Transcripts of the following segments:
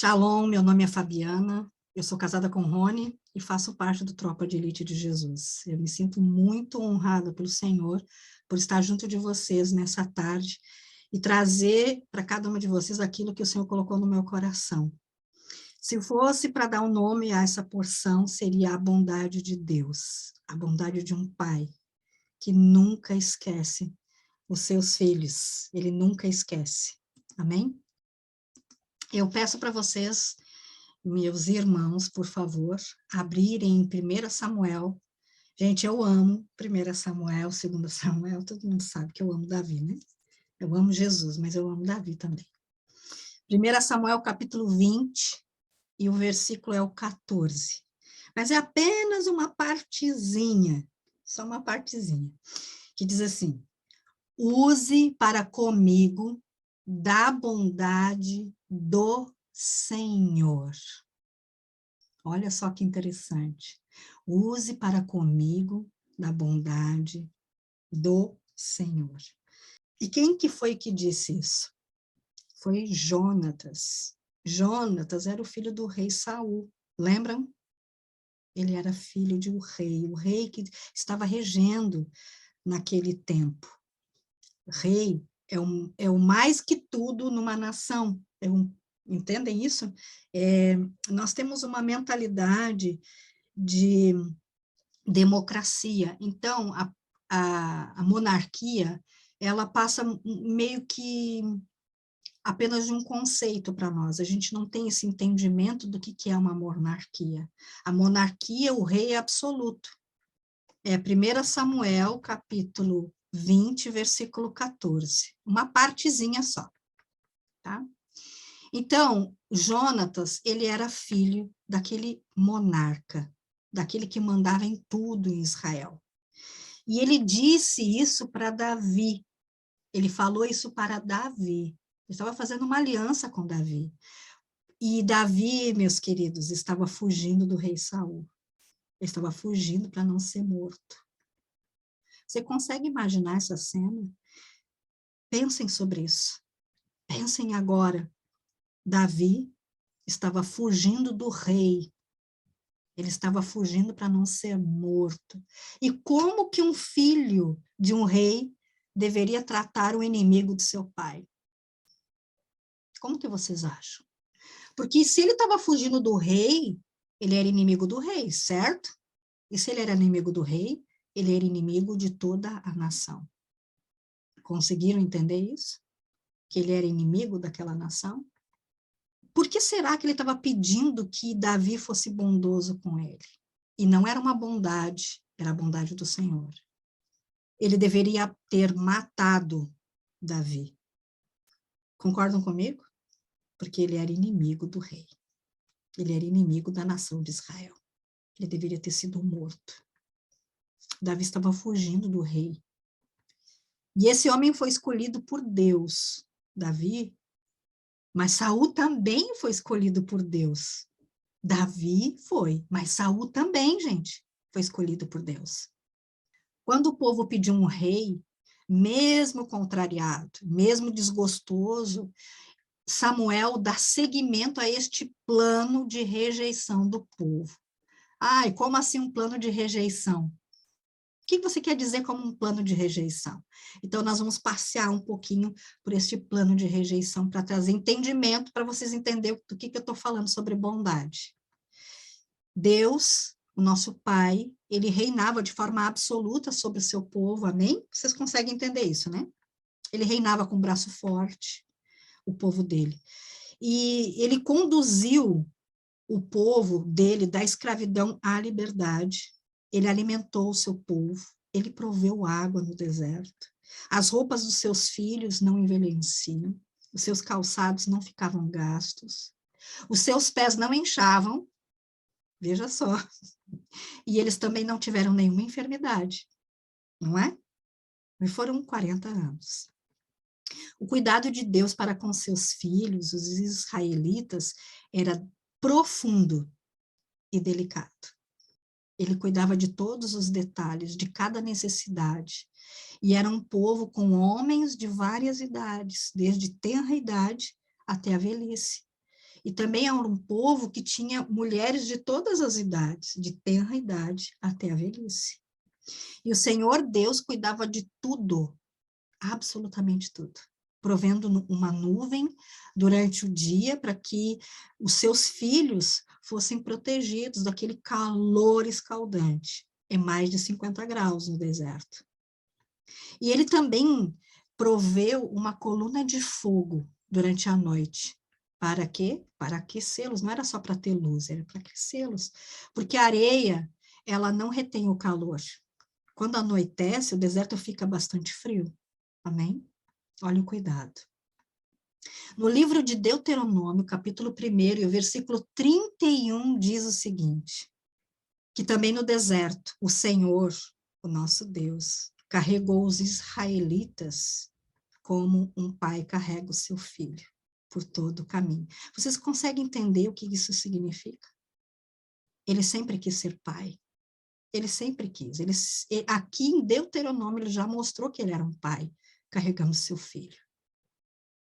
Shalom, meu nome é Fabiana, eu sou casada com Rony e faço parte do Tropa de Elite de Jesus. Eu me sinto muito honrada pelo Senhor por estar junto de vocês nessa tarde e trazer para cada uma de vocês aquilo que o Senhor colocou no meu coração. Se fosse para dar um nome a essa porção, seria a bondade de Deus, a bondade de um pai que nunca esquece os seus filhos, ele nunca esquece. Amém? Eu peço para vocês, meus irmãos, por favor, abrirem em 1 Samuel. Gente, eu amo 1 Samuel, 2 Samuel, todo mundo sabe que eu amo Davi, né? Eu amo Jesus, mas eu amo Davi também. 1 Samuel, capítulo 20, e o versículo é o 14. Mas é apenas uma partezinha, só uma partezinha, que diz assim: use para comigo da bondade do Senhor. Olha só que interessante. Use para comigo da bondade do Senhor. E quem que foi que disse isso? Foi Jonatas. Jonatas era o filho do rei Saul. Lembram? Ele era filho de um rei, o rei que estava regendo naquele tempo. Rei é o mais que tudo numa nação. Entendem isso? Nós temos uma mentalidade de democracia. Então, a monarquia, ela passa meio que apenas de um conceito para nós. A gente não tem esse entendimento do que é uma monarquia. A monarquia, o rei é absoluto. É 1 Samuel, capítulo 20, versículo 14. Uma partezinha só, tá? Então, Jonatas, ele era filho daquele monarca, daquele que mandava em tudo em Israel. E ele disse isso para Davi. Ele falou isso para Davi. Ele estava fazendo uma aliança com Davi. E Davi, meus queridos, estava fugindo do rei Saul. Ele estava fugindo para não ser morto. Você consegue imaginar essa cena? Pensem sobre isso. Pensem agora. Davi estava fugindo do rei. Ele estava fugindo para não ser morto. E como que um filho de um rei deveria tratar o inimigo de seu pai? Como que vocês acham? Porque se ele estava fugindo do rei, ele era inimigo do rei, certo? E se ele era inimigo do rei, ele era inimigo de toda a nação. Conseguiram entender isso? Que ele era inimigo daquela nação? Por que será que ele estava pedindo que Davi fosse bondoso com ele? E não era uma bondade, era a bondade do Senhor. Ele deveria ter matado Davi. Concordam comigo? Porque ele era inimigo do rei. Ele era inimigo da nação de Israel. Ele deveria ter sido morto. Davi estava fugindo do rei. E esse homem foi escolhido por Deus, Davi, mas Saul também foi escolhido por Deus. Davi foi, mas Saul também, gente, foi escolhido por Deus. Quando o povo pediu um rei, mesmo contrariado, mesmo desgostoso, Samuel dá seguimento a este plano de rejeição do povo. Ai, como assim um plano de rejeição? O que você quer dizer como um plano de rejeição? Então, nós vamos passear um pouquinho por este plano de rejeição para trazer entendimento, para vocês entenderem do que eu estou falando sobre bondade. Deus, o nosso Pai, ele reinava de forma absoluta sobre o seu povo, amém? Vocês conseguem entender isso, né? Ele reinava com um braço forte, o povo dele. E ele conduziu o povo dele da escravidão à liberdade. Ele alimentou o seu povo, ele proveu água no deserto. As roupas dos seus filhos não envelheciam, os seus calçados não ficavam gastos, os seus pés não inchavam, veja só. E eles também não tiveram nenhuma enfermidade, não é? E foram 40 anos. O cuidado de Deus para com seus filhos, os israelitas, era profundo e delicado. Ele cuidava de todos os detalhes, de cada necessidade. E era um povo com homens de várias idades, desde tenra idade até a velhice. E também era um povo que tinha mulheres de todas as idades, de tenra idade até a velhice. E o Senhor Deus cuidava de tudo, absolutamente tudo, provendo uma nuvem durante o dia para que os seus filhos fossem protegidos daquele calor escaldante. É mais de 50 graus no deserto. E ele também proveu uma coluna de fogo durante a noite. Para quê? Para aquecê-los. Não era só para ter luz, era para aquecê-los. Porque a areia, ela não retém o calor. Quando anoitece, o deserto fica bastante frio. Amém? Olha o cuidado. No livro de Deuteronômio, capítulo 1, e o versículo 31 diz o seguinte, que também no deserto, o Senhor, o nosso Deus, carregou os israelitas como um pai carrega o seu filho por todo o caminho. Vocês conseguem entender o que isso significa? Ele sempre quis ser pai. Ele sempre quis. Aqui em Deuteronômio, ele já mostrou que ele era um pai carregando seu filho.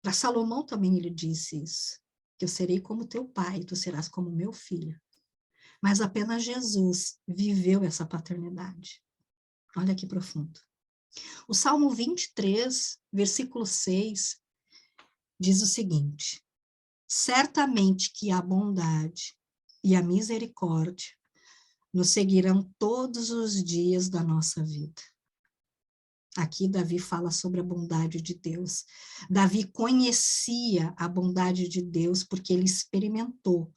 Para Salomão também ele disse isso, que eu serei como teu pai, tu serás como meu filho. Mas apenas Jesus viveu essa paternidade. Olha que profundo. O Salmo 23, versículo 6, diz o seguinte, certamente que a bondade e a misericórdia nos seguirão todos os dias da nossa vida. Aqui Davi fala sobre a bondade de Deus. Davi conhecia a bondade de Deus porque ele experimentou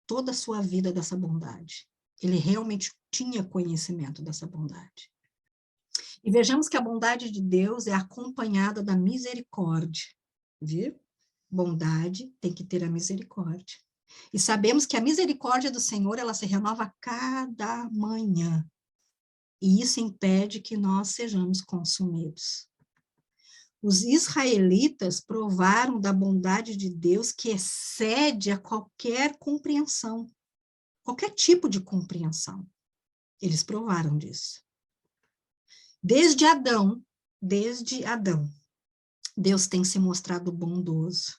toda a sua vida dessa bondade. Ele realmente tinha conhecimento dessa bondade. E vejamos que a bondade de Deus é acompanhada da misericórdia, viu? Bondade tem que ter a misericórdia. E sabemos que a misericórdia do Senhor, ela se renova a cada manhã. E isso impede que nós sejamos consumidos. Os israelitas provaram da bondade de Deus que excede a qualquer compreensão, qualquer tipo de compreensão. Eles provaram disso. Desde Adão, Deus tem se mostrado bondoso.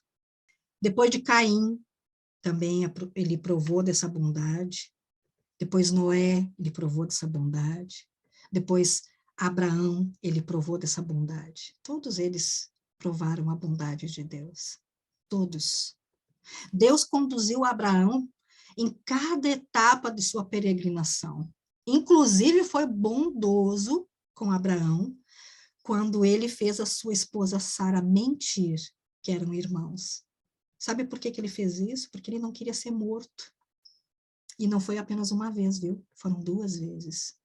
Depois de Caim, também ele provou dessa bondade. Depois Noé, ele provou dessa bondade. Depois Abraão, ele provou dessa bondade. Todos eles provaram a bondade de Deus. Todos. Deus conduziu Abraão em cada etapa de sua peregrinação. Inclusive foi bondoso com Abraão quando ele fez a sua esposa Sara mentir, que eram irmãos. Sabe por que ele fez isso? Porque ele não queria ser morto. E não foi apenas uma vez, viu? Foram 2 vezes.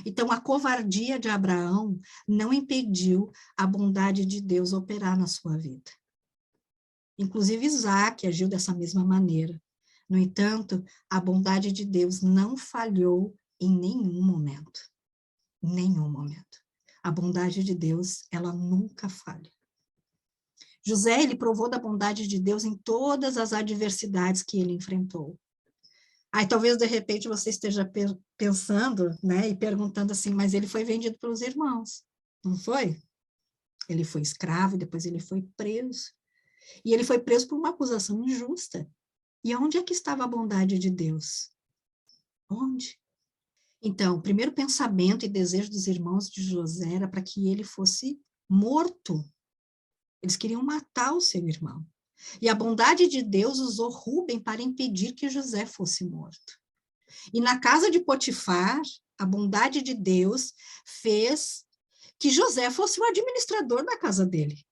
Então, a covardia de Abraão não impediu a bondade de Deus operar na sua vida. Inclusive, Isaac agiu dessa mesma maneira. No entanto, a bondade de Deus não falhou em nenhum momento. Nenhum momento. A bondade de Deus, ela nunca falha. José, ele provou da bondade de Deus em todas as adversidades que ele enfrentou. Aí talvez, de repente, você esteja pensando, né, e perguntando assim, mas ele foi vendido pelos irmãos, não foi? Ele foi escravo, depois ele foi preso. E ele foi preso por uma acusação injusta. E onde é que estava a bondade de Deus? Onde? Então, o primeiro pensamento e desejo dos irmãos de José era para que ele fosse morto. Eles queriam matar o seu irmão. E a bondade de Deus usou Rúben para impedir que José fosse morto. E na casa de Potifar, a bondade de Deus fez que José fosse o administrador da casa dele.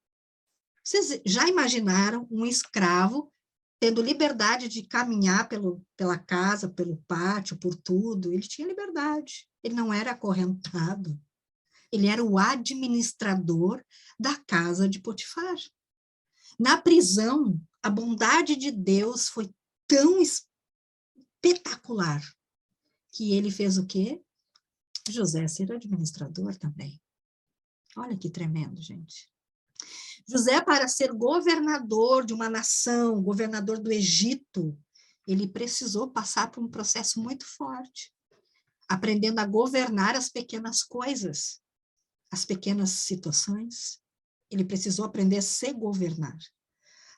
Vocês já imaginaram um escravo tendo liberdade de caminhar pela casa, pelo pátio, por tudo? Ele tinha liberdade, ele não era acorrentado. Ele era o administrador da casa de Potifar. Na prisão, a bondade de Deus foi tão espetacular que ele fez o quê? José ser administrador também. Olha que tremendo, gente. José, para ser governador de uma nação, governador do Egito, ele precisou passar por um processo muito forte, aprendendo a governar as pequenas coisas, as pequenas situações. Ele precisou aprender a se governar.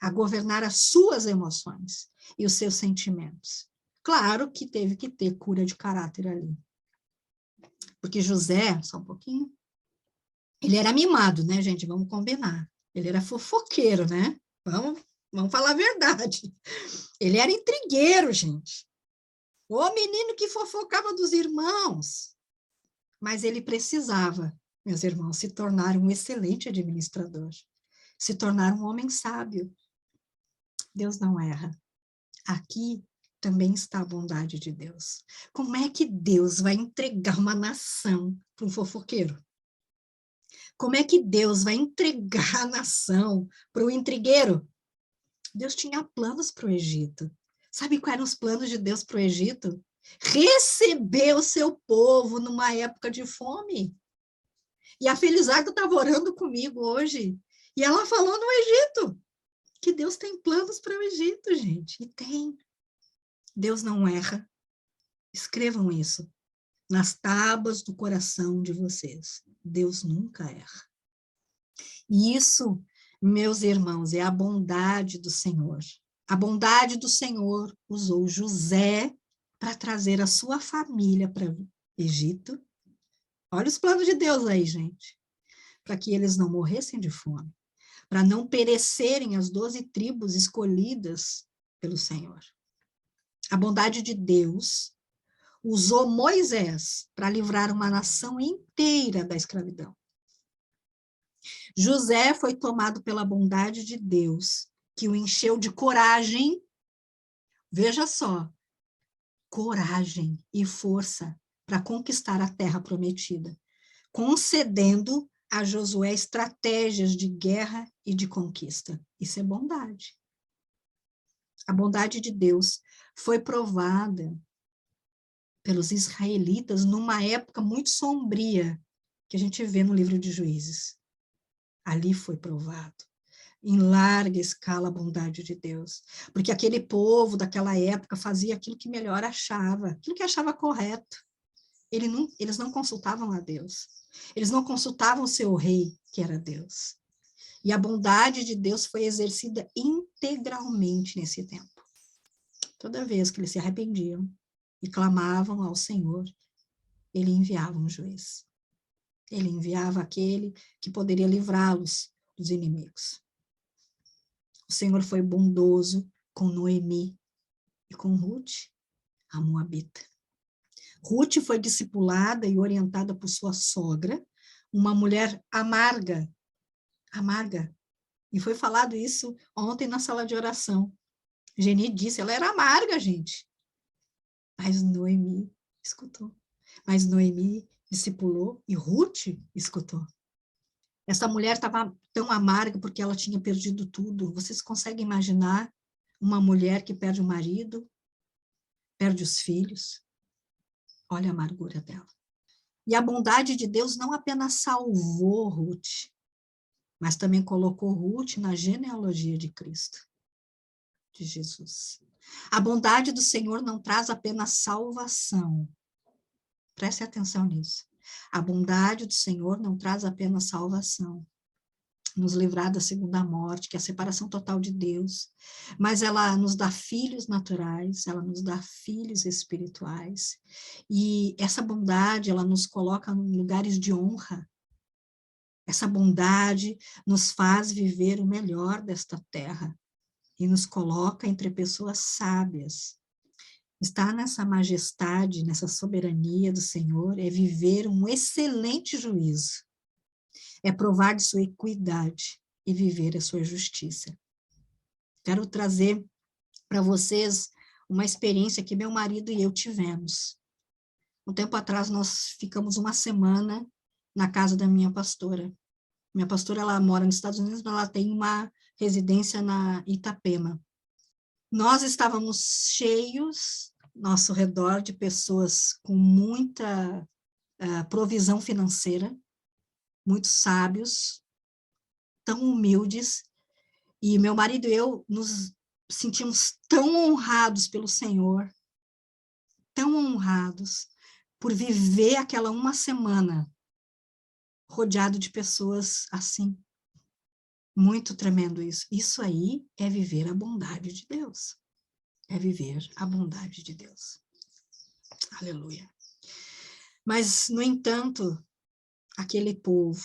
a governar as suas emoções e os seus sentimentos. Claro que teve que ter cura de caráter ali. Porque José, só um pouquinho, ele era mimado, né, gente? Vamos combinar. Ele era fofoqueiro, né? Vamos falar a verdade. Ele era intrigueiro, gente. O menino que fofocava dos irmãos. Mas ele precisava, meus irmãos, se tornar um excelente administrador. Se tornar um homem sábio. Deus não erra. Aqui também está a bondade de Deus. Como é que Deus vai entregar uma nação para um fofoqueiro? Como é que Deus vai entregar a nação para o intrigueiro? Deus tinha planos para o Egito. Sabe quais eram os planos de Deus para o Egito? Receber o seu povo numa época de fome. E a Felizardo estava orando comigo hoje, e ela falou no Egito, que Deus tem planos para o Egito, gente, e tem. Deus não erra. Escrevam isso nas tábuas do coração de vocês. Deus nunca erra. E isso, meus irmãos, é a bondade do Senhor. A bondade do Senhor usou José para trazer a sua família para o Egito. Olha os planos de Deus aí, gente. Para que eles não morressem de fome. Para não perecerem as 12 tribos escolhidas pelo Senhor. A bondade de Deus usou Moisés para livrar uma nação inteira da escravidão. José foi tomado pela bondade de Deus, que o encheu de coragem, veja só, coragem e força para conquistar a terra prometida, concedendo a Josué estratégias de guerra e de conquista. Isso é bondade. A bondade de Deus foi provada pelos israelitas numa época muito sombria, que a gente vê no livro de Juízes. Ali foi provado, em larga escala, a bondade de Deus. Porque aquele povo daquela época fazia aquilo que melhor achava, aquilo que achava correto. Eles não consultavam a Deus. Eles não consultavam o seu rei, que era Deus. E a bondade de Deus foi exercida integralmente nesse tempo. Toda vez que eles se arrependiam e clamavam ao Senhor, ele enviava um juiz. Ele enviava aquele que poderia livrá-los dos inimigos. O Senhor foi bondoso com Noemi e com Ruth, a moabita. Ruth foi discipulada e orientada por sua sogra, uma mulher amarga. E foi falado isso ontem na sala de oração. Geni disse, ela era amarga, gente. Mas Noemi escutou. Mas Noemi discipulou e Ruth escutou. Essa mulher estava tão amarga porque ela tinha perdido tudo. Vocês conseguem imaginar uma mulher que perde o marido, perde os filhos? Olha a amargura dela. E a bondade de Deus não apenas salvou Ruth, mas também colocou Ruth na genealogia de Cristo, de Jesus. A bondade do Senhor não traz apenas salvação. Preste atenção nisso. A bondade do Senhor não traz apenas salvação, nos livrar da segunda morte, que é a separação total de Deus, mas ela nos dá filhos naturais, ela nos dá filhos espirituais, e essa bondade, ela nos coloca em lugares de honra. Essa bondade nos faz viver o melhor desta terra, e nos coloca entre pessoas sábias. Estar nessa majestade, nessa soberania do Senhor, é viver um excelente juízo. É provar de sua equidade e viver a sua justiça. Quero trazer para vocês uma experiência que meu marido e eu tivemos. Um tempo atrás, nós ficamos uma semana na casa da minha pastora. Minha pastora, ela mora nos Estados Unidos, mas ela tem uma residência na Itapema. Nós estávamos cheios, nosso redor, de pessoas com muita provisão financeira, muito sábios, tão humildes, e meu marido e eu nos sentimos tão honrados pelo Senhor, tão honrados por viver aquela uma semana rodeado de pessoas assim. Muito tremendo isso. Isso aí é viver a bondade de Deus. É viver a bondade de Deus. Aleluia. Mas, no entanto, aquele povo,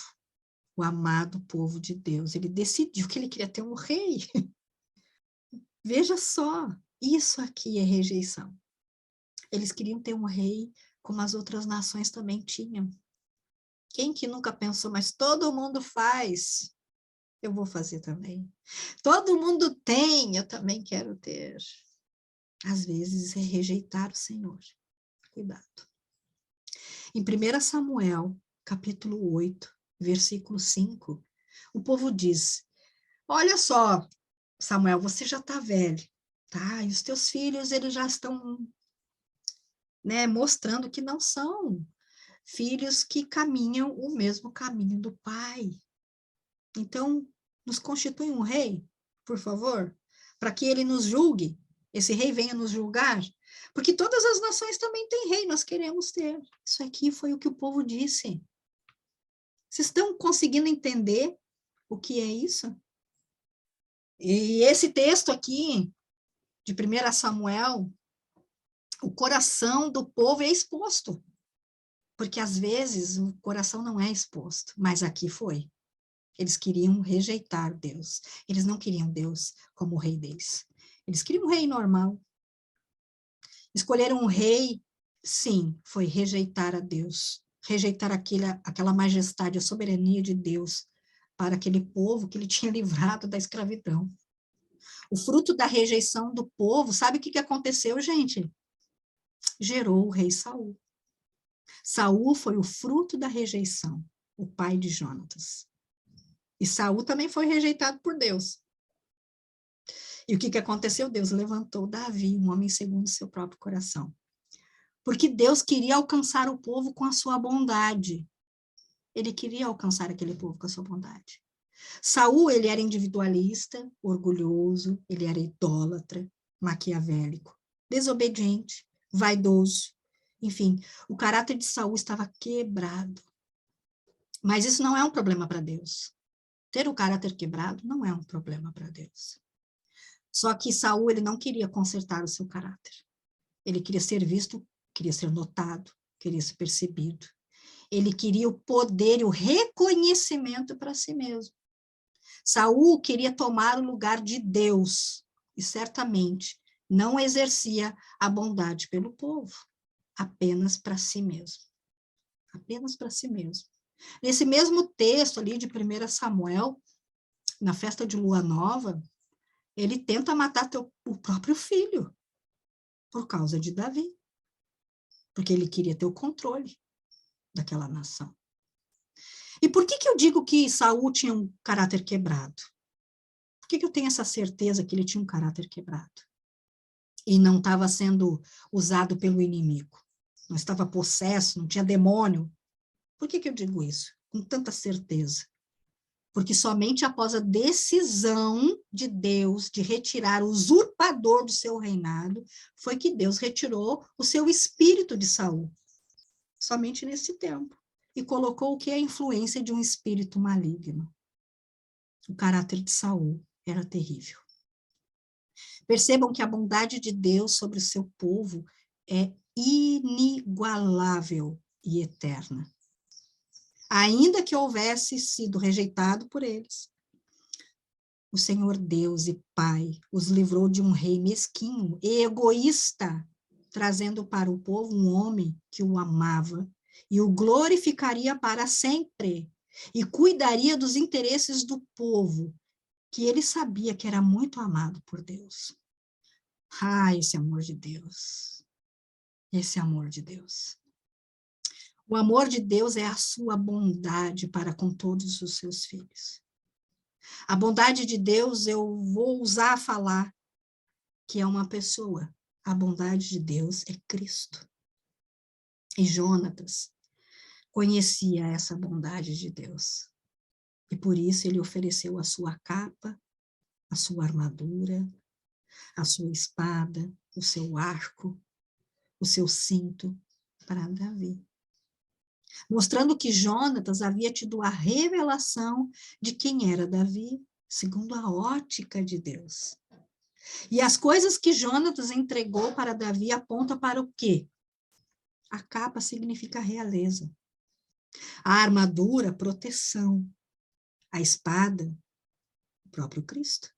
o amado povo de Deus, ele decidiu que ele queria ter um rei. Veja só, isso aqui é rejeição. Eles queriam ter um rei como as outras nações também tinham. Quem que nunca pensou, mas todo mundo faz, eu vou fazer também. Todo mundo tem, eu também quero ter. Às vezes é rejeitar o Senhor. Cuidado. Em 1 Samuel, capítulo 8, versículo 5, o povo diz, olha só, Samuel, você já está velho, tá? E os teus filhos, eles já estão, né, mostrando que não são filhos que caminham o mesmo caminho do pai. Então, nos constitui um rei, por favor, para que ele nos julgue, esse rei venha nos julgar, porque todas as nações também têm rei, nós queremos ter. Isso aqui foi o que o povo disse. Vocês estão conseguindo entender o que é isso? E esse texto aqui, de 1 Samuel, o coração do povo é exposto, porque às vezes o coração não é exposto, mas aqui foi. Eles queriam rejeitar Deus. Eles não queriam Deus como o rei deles. Eles queriam um rei normal. Escolheram um rei, sim, foi rejeitar a Deus. Rejeitar aquela majestade, a soberania de Deus para aquele povo que ele tinha livrado da escravidão. O fruto da rejeição do povo, sabe o que aconteceu, gente? Gerou o rei Saul. Saul foi o fruto da rejeição, o pai de Jonatas. E Saul também foi rejeitado por Deus. E o que aconteceu? Deus levantou Davi, um homem segundo o seu próprio coração. Porque Deus queria alcançar o povo com a sua bondade. Ele queria alcançar aquele povo com a sua bondade. Saul, ele era individualista, orgulhoso, ele era idólatra, maquiavélico, desobediente, vaidoso. Enfim, o caráter de Saul estava quebrado. Mas isso não é um problema para Deus. Ter o caráter quebrado não é um problema para Deus. Só que Saul, ele não queria consertar o seu caráter. Ele queria ser visto, queria ser notado, queria ser percebido. Ele queria o poder e o reconhecimento para si mesmo. Saul queria tomar o lugar de Deus e certamente não exercia a bondade pelo povo, apenas para si mesmo. Apenas para si mesmo. Nesse mesmo texto ali de 1 Samuel, na festa de lua nova, ele tenta matar o próprio filho, por causa de Davi, porque ele queria ter o controle daquela nação. E por que eu digo que Saul tinha um caráter quebrado? Por que eu tenho essa certeza que ele tinha um caráter quebrado? E não estava sendo usado pelo inimigo, não estava possesso, não tinha demônio. Por que eu digo isso? Com tanta certeza. Porque somente após a decisão de Deus de retirar o usurpador do seu reinado, foi que Deus retirou o seu espírito de Saul. Somente nesse tempo. E colocou o que é a influência de um espírito maligno. O caráter de Saul era terrível. Percebam que a bondade de Deus sobre o seu povo é inigualável e eterna. Ainda que houvesse sido rejeitado por eles, o Senhor Deus e Pai os livrou de um rei mesquinho e egoísta, trazendo para o povo um homem que o amava e o glorificaria para sempre e cuidaria dos interesses do povo, que ele sabia que era muito amado por Deus. Ah, esse amor de Deus. Esse amor de Deus. O amor de Deus é a sua bondade para com todos os seus filhos. A bondade de Deus, eu vou usar a falar que é uma pessoa. A bondade de Deus é Cristo. E Jonatas conhecia essa bondade de Deus. E por isso ele ofereceu a sua capa, a sua armadura, a sua espada, o seu arco, o seu cinto para Davi. Mostrando que Jonatas havia tido a revelação de quem era Davi, segundo a ótica de Deus. E as coisas que Jonatas entregou para Davi apontam para o quê? A capa significa realeza. A armadura, proteção. A espada, o próprio Cristo.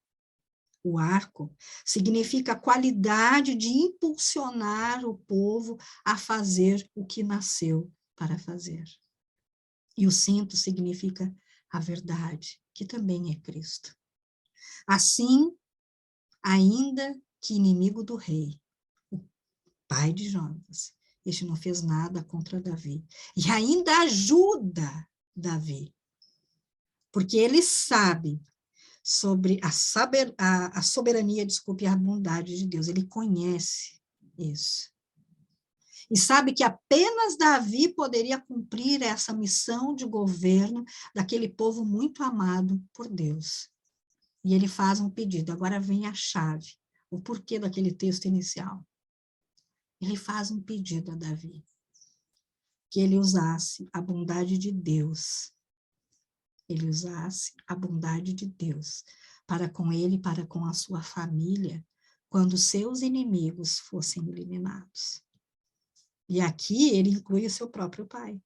O arco significa a qualidade de impulsionar o povo a fazer o que nasceu para fazer. E o cinto significa a verdade, que também é Cristo. Assim, ainda que inimigo do rei, o pai de Jonatas, este não fez nada contra Davi. E ainda ajuda Davi, porque ele sabe sobre a soberania, desculpe, a bondade de Deus. Ele conhece isso. E sabe que apenas Davi poderia cumprir essa missão de governo daquele povo muito amado por Deus. E ele faz um pedido. Agora vem a chave, o porquê daquele texto inicial. Ele faz um pedido a Davi, que ele usasse a bondade de Deus. Ele usasse a bondade de Deus para com ele, para com a sua família, quando seus inimigos fossem eliminados. E aqui ele inclui o seu próprio pai.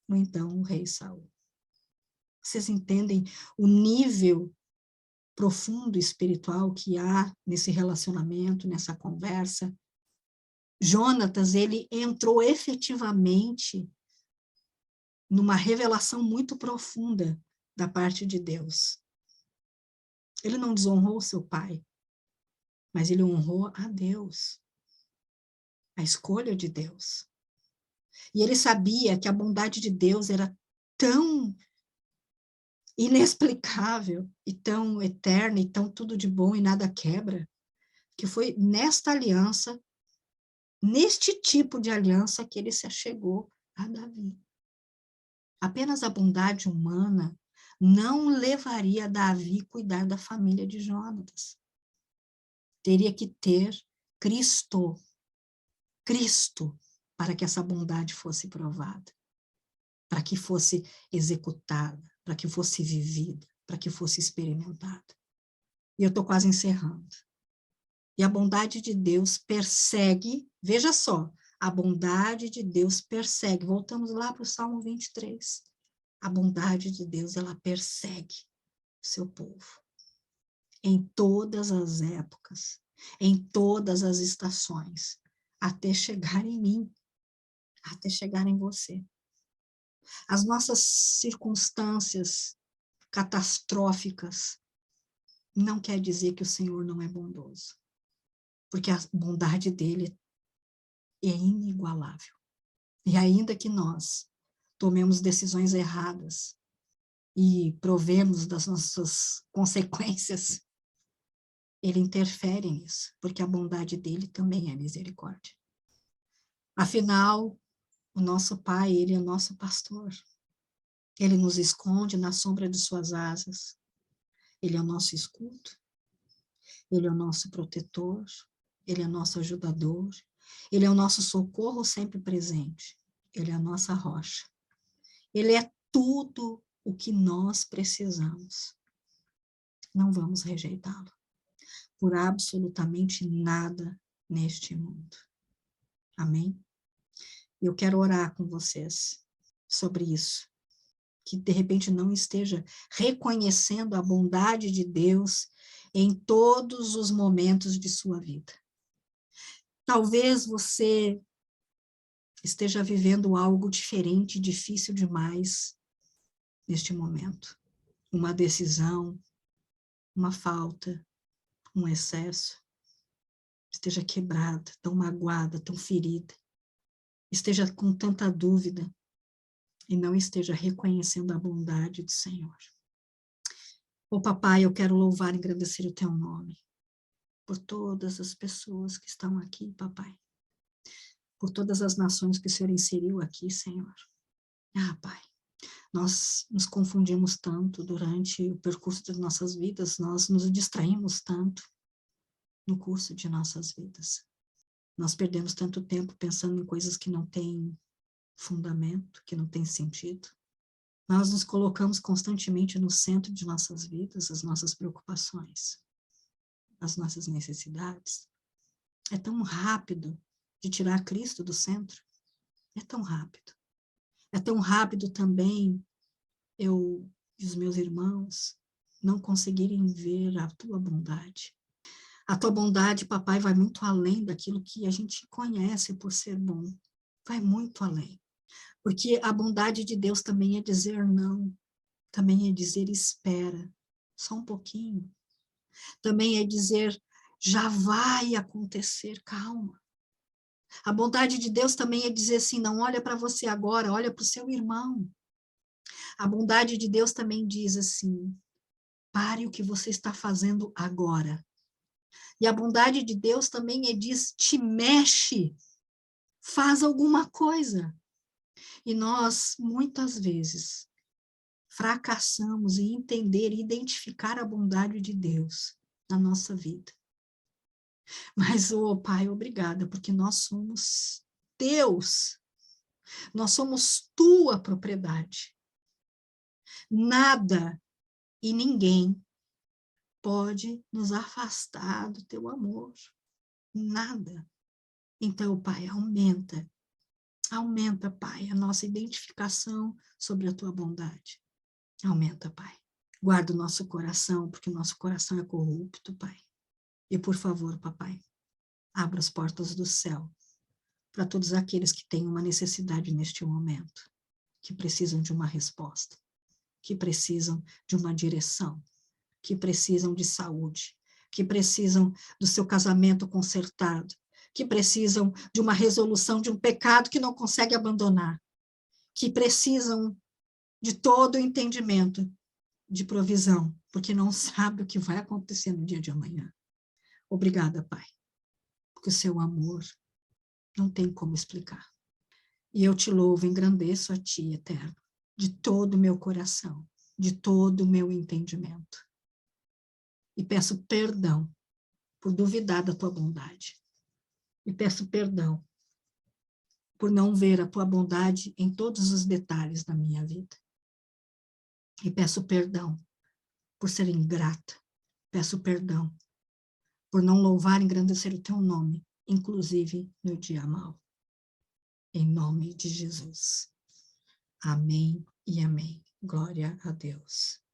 Ou então o rei Saul. Vocês entendem o nível profundo espiritual que há nesse relacionamento, nessa conversa? Jonatas, ele entrou efetivamente numa revelação muito profunda da parte de Deus. Ele não desonrou seu pai, mas ele honrou a Deus, a escolha de Deus. E ele sabia que a bondade de Deus era tão inexplicável e tão eterna e tão tudo de bom e nada quebra, que foi nesta aliança, neste tipo de aliança que ele se achegou a Davi. Apenas a bondade humana não levaria Davi a cuidar da família de Jonatas. Teria que ter Cristo, para que essa bondade fosse provada, para que fosse executada, para que fosse vivida, para que fosse experimentada. E eu estou quase encerrando. E a bondade de Deus persegue, veja só, a bondade de Deus persegue, voltamos lá para o Salmo 23, a bondade de Deus, ela persegue o seu povo, em todas as épocas, em todas as estações, até chegar em mim, até chegar em você. As nossas circunstâncias catastróficas não quer dizer que o Senhor não é bondoso, porque a bondade dele é inigualável. E ainda que nós tomemos decisões erradas e provemos das nossas consequências, ele interfere nisso, porque a bondade dele também é misericórdia. Afinal, o nosso Pai, ele é o nosso pastor. Ele nos esconde na sombra de suas asas. Ele é o nosso escudo. Ele é o nosso protetor. Ele é o nosso ajudador. Ele é o nosso socorro sempre presente. Ele é a nossa rocha. Ele é tudo o que nós precisamos. Não vamos rejeitá-lo por absolutamente nada neste mundo. Amém? Eu quero orar com vocês sobre isso. Que de repente não esteja reconhecendo a bondade de Deus em todos os momentos de sua vida. Talvez você esteja vivendo algo diferente, difícil demais neste momento. Uma decisão, uma falta, um excesso. Esteja quebrada, tão magoada, tão ferida. Esteja com tanta dúvida e não esteja reconhecendo a bondade do Senhor. Ô papai, eu quero louvar e agradecer o teu nome por todas as pessoas que estão aqui, papai. Por todas as nações que o Senhor inseriu aqui, Senhor. Ah, Pai, nós nos confundimos tanto durante o percurso de nossas vidas, nós nos distraímos tanto no curso de nossas vidas. Nós perdemos tanto tempo pensando em coisas que não têm fundamento, que não têm sentido. Nós nos colocamos constantemente no centro de nossas vidas, as nossas preocupações, as nossas necessidades. É tão rápido de tirar Cristo do centro. É tão rápido. É tão rápido também eu e os meus irmãos não conseguirem ver a tua bondade. A tua bondade, papai, vai muito além daquilo que a gente conhece por ser bom. Vai muito além. Porque a bondade de Deus também é dizer não. Também é dizer espera. Só um pouquinho. Também é dizer já vai acontecer, calma. A bondade de Deus também é dizer assim, não olha para você agora, olha para o seu irmão. A bondade de Deus também diz assim, pare o que você está fazendo agora. E a bondade de Deus também diz, te mexe, faz alguma coisa. E nós, muitas vezes, fracassamos em entender e identificar a bondade de Deus na nossa vida. Mas, oh Pai, obrigada, porque nós somos Deus. Nós somos tua propriedade. Nada e ninguém pode nos afastar do teu amor. Nada. Então, Pai, aumenta, Pai, a nossa identificação sobre a tua bondade. Aumenta, Pai. Guarda o nosso coração, porque o nosso coração é corrupto, Pai. E, por favor, papai, abra as portas do céu para todos aqueles que têm uma necessidade neste momento, que precisam de uma resposta, que precisam de uma direção, que precisam de saúde, que precisam do seu casamento consertado, que precisam de uma resolução de um pecado que não consegue abandonar, que precisam de todo o entendimento de provisão, porque não sabe o que vai acontecer no dia de amanhã. Obrigada, Pai, porque o seu amor não tem como explicar. E eu te louvo, engrandeço a Ti, Eterno, de todo o meu coração, de todo o meu entendimento. E peço perdão por duvidar da Tua bondade. E peço perdão por não ver a Tua bondade em todos os detalhes da minha vida. E peço perdão por ser ingrata. Peço perdão por não louvar e engrandecer o Teu nome, inclusive no dia mau. Em nome de Jesus. Amém e amém. Glória a Deus.